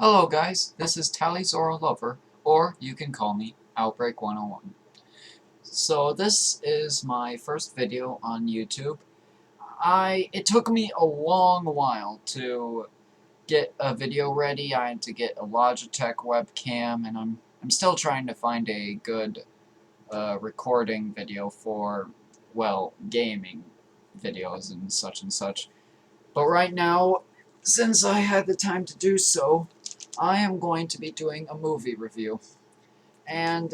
Hello guys, this is Talizora Lover, or you can call me Outbreak 101. So this is my first video on YouTube. It took me a long while to get a video ready. I had to get a Logitech webcam, and I'm still trying to find a good recording video for, well, gaming videos and such. But right now, since I had the time to do so, I am going to be doing a movie review. And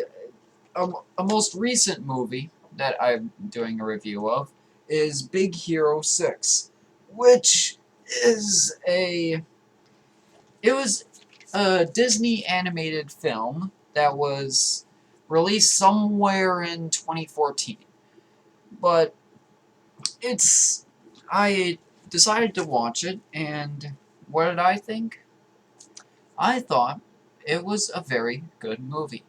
a most recent movie that I'm doing a review of is Big Hero 6, which is it was a Disney animated film that was released somewhere in 2014. But I decided to watch it, and what did I think? I thought it was a very good movie.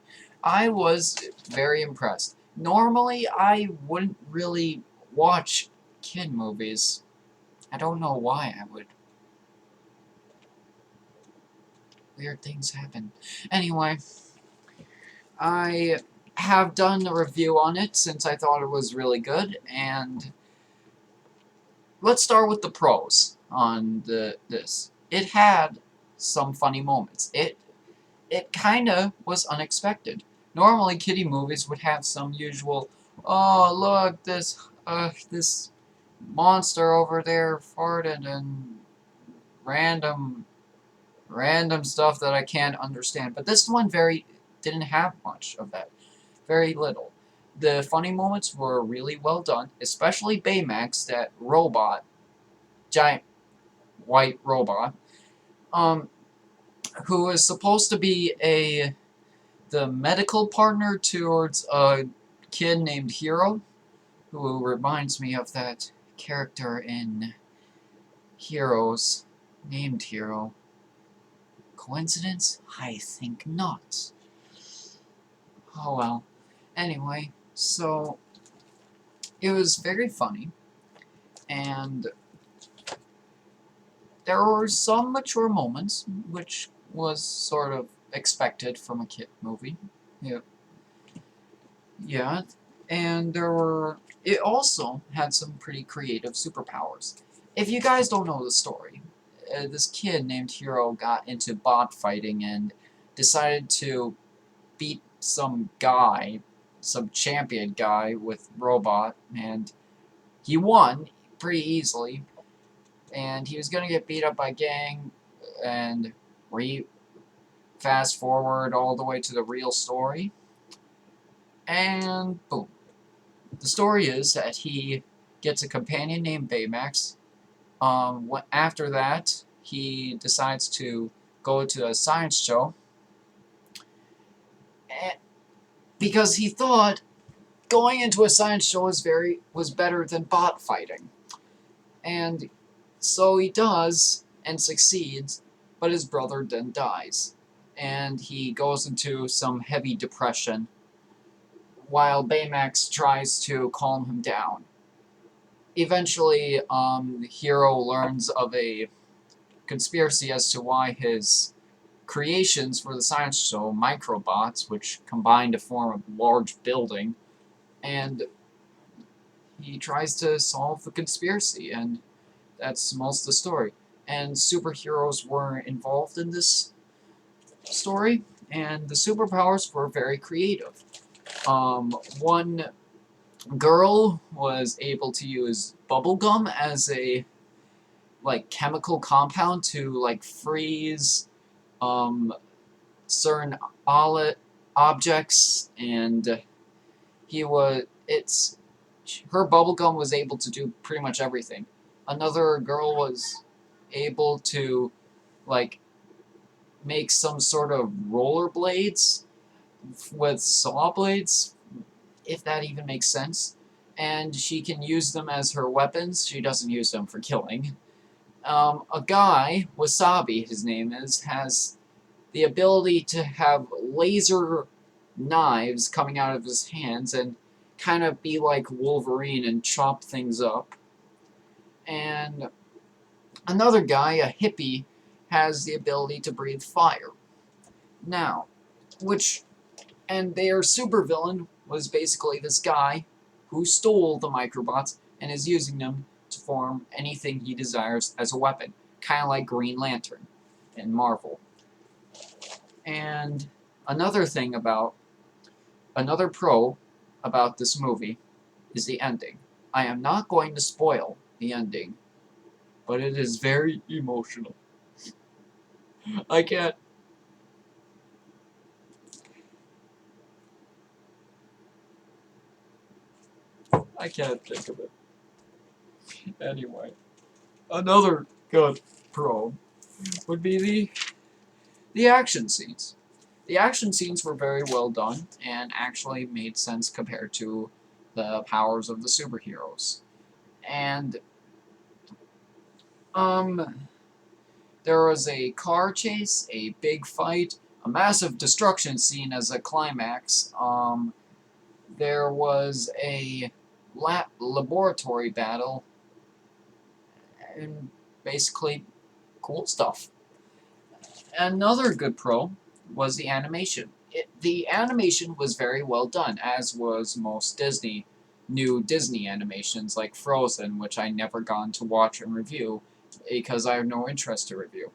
I was very impressed. Normally, I wouldn't really watch kid movies. I don't know why I would. Weird things happen. Anyway, I have done a review on it since I thought it was really good, and let's start with the pros on this. It had some funny moments. It kinda was unexpected. Normally, kiddie movies would have some usual, oh look, this monster over there farted and random stuff that I can't understand. But this one didn't have much of that. Very little. The funny moments were really well done, especially Baymax, that robot, giant white robot, um, who is supposed to be the medical partner towards a kid named Hero, who reminds me of that character in Heroes, named Hero. Coincidence? I think not. Oh well. Anyway, so it was very funny, and there were some mature moments, which was sort of expected from a kid movie. Yeah. Yeah, and it also had some pretty creative superpowers. If you guys don't know the story, this kid named Hero got into bot fighting and decided to beat some guy, some champion guy with robot, and he won pretty easily, and he was gonna get beat up by gang, and fast forward all the way to the real story, and boom. The story is that he gets a companion named Baymax. After that, he decides to go to a science show because he thought going into a science show was better than bot fighting. And so he does and succeeds, but his brother then dies. And he goes into some heavy depression while Baymax tries to calm him down. Eventually, Hero learns of a conspiracy as to why his creations for the science show, microbots, which combine to form a large building, and he tries to solve the conspiracy, and that's most of the story. And superheroes were involved in this story, and the superpowers were very creative. One girl was able to use bubblegum as a chemical compound to freeze certain objects, and her bubblegum was able to do pretty much everything. Another girl was able to make some sort of rollerblades with saw blades, if that even makes sense. And she can use them as her weapons. She doesn't use them for killing. A guy, Wasabi, his name is, has the ability to have laser knives coming out of his hands and kind of be like Wolverine and chop things up. And another guy, a hippie, has the ability to breathe fire. Now, and their supervillain was basically this guy who stole the microbots and is using them to form anything he desires as a weapon, kind of like Green Lantern in Marvel. And another pro about this movie is the ending. I am not going to spoil the ending, but it is very emotional. I can't think of it. Anyway, another good pro would be the action scenes. The action scenes were very well done and actually made sense compared to the powers of the superheroes. And there was a car chase, a big fight, a massive destruction scene as a climax. There was a laboratory battle, and basically cool stuff. Another good pro was the animation. The animation was very well done, as was most new Disney animations like Frozen, which I never gone to watch and review because I have no interest to review.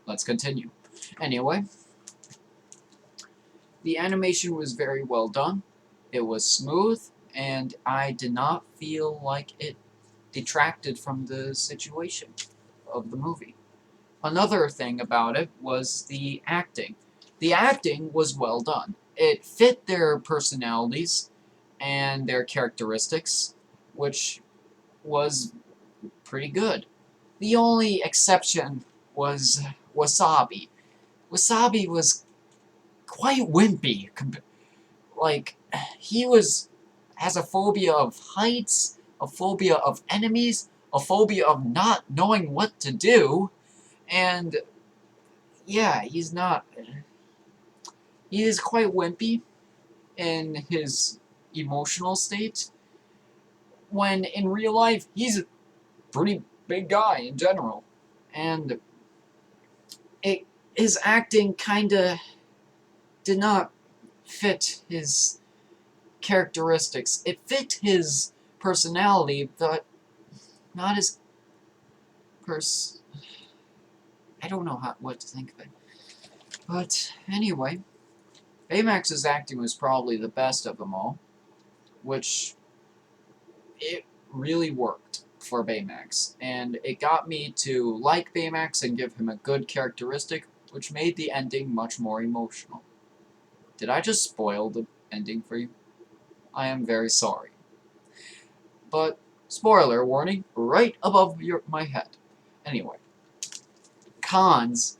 Let's continue. Anyway, the animation was very well done. It was smooth, and I did not feel like it detracted from the situation of the movie. Another thing about it was the acting. The acting was well done. It fit their personalities and their characteristics, which was pretty good. The only exception was Wasabi. Wasabi was quite wimpy. Like, he has a phobia of heights, a phobia of enemies, a phobia of not knowing what to do, and yeah, he is quite wimpy in his emotional state, when in real life, he's a pretty big guy in general. And his acting kinda did not fit his characteristics. It fit his personality, but not his I don't know what to think of it. But anyway, Baymax's acting was probably the best of them all, which it really worked for Baymax, and it got me to like Baymax and give him a good characteristic, which made the ending much more emotional. Did I just spoil the ending for you? I am very sorry. But, spoiler warning, right above my head. Anyway, cons.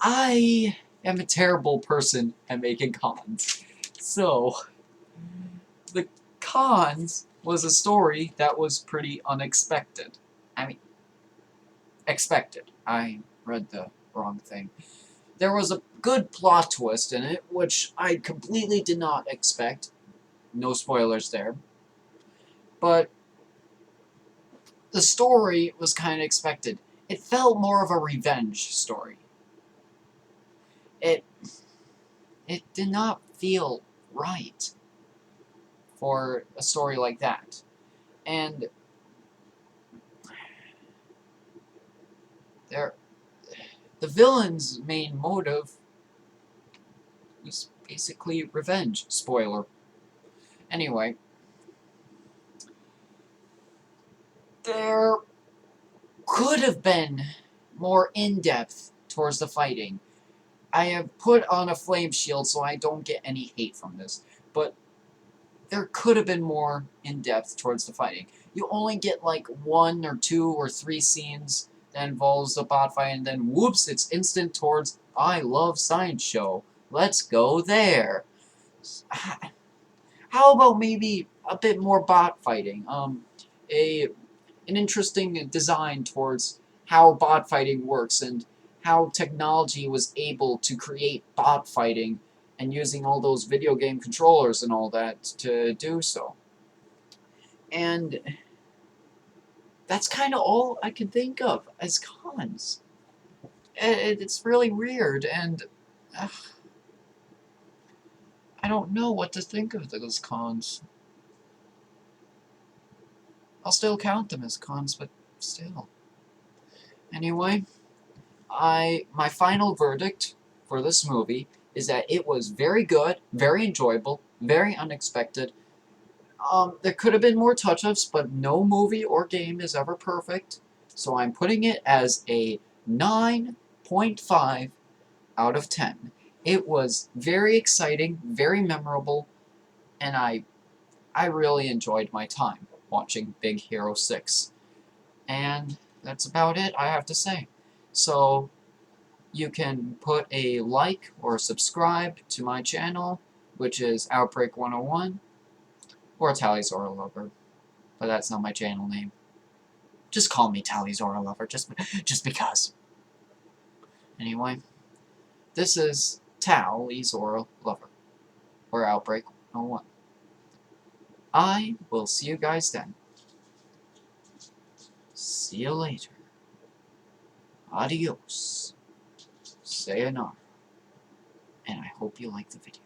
I am a terrible person at making cons. So, the cons was a story that was pretty unexpected. I mean, expected. I read the wrong thing. There was a good plot twist in it, which I completely did not expect. No spoilers there. But the story was kind of expected. It felt more of a revenge story. It did not feel right for a story like that. And the villain's main motive was basically revenge. Spoiler. Anyway, there could have been more in-depth towards the fighting. I have put on a flame shield so I don't get any hate from this, but there could have been more in-depth towards the fighting. You only get like 1 or 2 or 3 scenes that involves the bot fight, and then whoops, it's instant towards I love science show. Let's go there. How about maybe a bit more bot fighting? An interesting design towards how bot fighting works and how technology was able to create bot fighting and using all those video game controllers and all that to do so. And that's kind of all I can think of as cons. It's really weird, and I don't know what to think of those cons. I'll still count them as cons, but still. Anyway, my final verdict for this movie is that it was very good, very enjoyable, very unexpected. There could have been more touch-ups, but no movie or game is ever perfect. So I'm putting it as a 9.5 out of 10. It was very exciting, very memorable, and I really enjoyed my time watching Big Hero 6. And that's about it, I have to say. So you can put a like or subscribe to my channel, which is Outbreak 101, or Talizora Lover, but that's not my channel name. Just call me Talizora Lover, just because. Anyway, this is Talizora Lover, or Outbreak 101. I will see you guys then. See you later. Adios. Sayonara. And I hope you like the video.